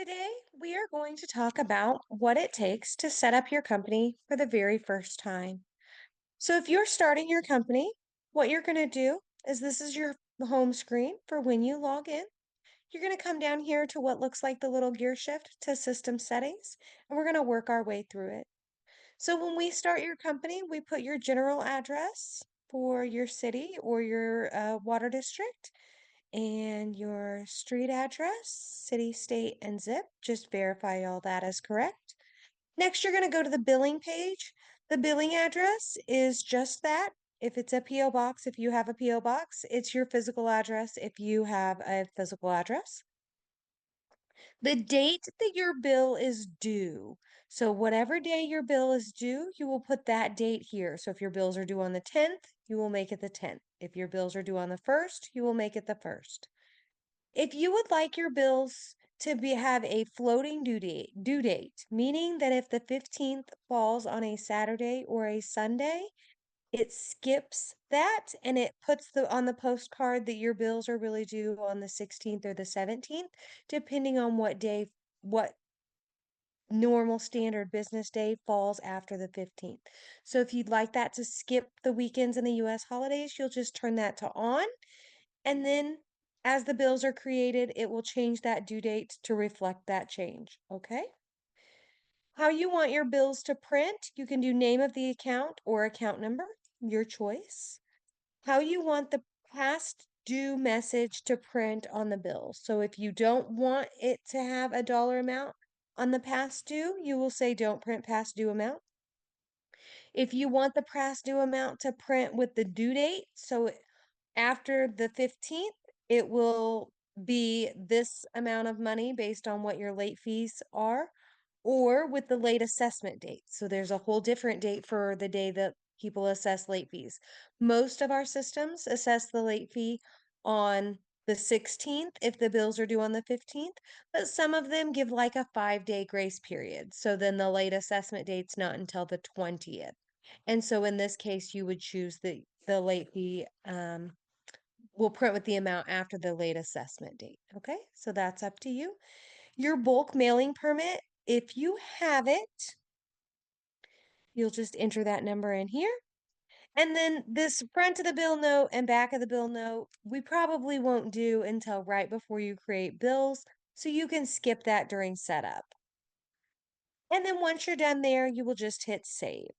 Today, we are going to talk about what it takes to set up your company for the very first time. So, if you're starting your company, what you're going to do is this is your home screen for when you log in. You're going to come down here to what looks like the little gear shift to system settings, and we're going to work our way through it. So, when we start your company, we put your general address for your city or your water district and your street address, city, state, and zip. Just verify all that is correct. Next, you're going to go to the billing page. The billing address is just that. If it's a P.O. box, if you have a P.O. box, it's your physical address if you have a physical address. The date that your bill is due. So whatever day your bill is due, you will put that date here. So if your bills are due on the 10th, you will make it the 10th. If your bills are due on the 1st, you will make it the 1st. If you would like your bills to have a floating due date, meaning that if the 15th falls on a Saturday or a Sunday, it skips that and it puts on the postcard that your bills are really due on the 16th or the 17th, depending on what normal standard business day falls after the 15th. So if you'd like that to skip the weekends and the US holidays, you'll just turn that to on. And then as the bills are created, it will change that due date to reflect that change, okay? How you want your bills to print, you can do name of the account or account number, your choice. How you want the past due message to print on the bill. So if you don't want it to have a dollar amount on the past due, you will say don't print past due amount. If you want the past due amount to print with the due date, so after the 15th, it will be this amount of money based on what your late fees are, or with the late assessment date. So there's a whole different date for the day that people assess late fees. Most of our systems assess the late fee on the 16th if the bills are due on the 15th, but some of them give like a 5-day grace period. So then the late assessment date's not until the 20th. And so in this case, you would choose the late fee will print with the amount after the late assessment date. Okay, so that's up to you. Your bulk mailing permit, if you have it, you'll just enter that number in here. And then this front of the bill note and back of the bill note, we probably won't do until right before you create bills, so you can skip that during setup. And then once you're done there, you will just hit save.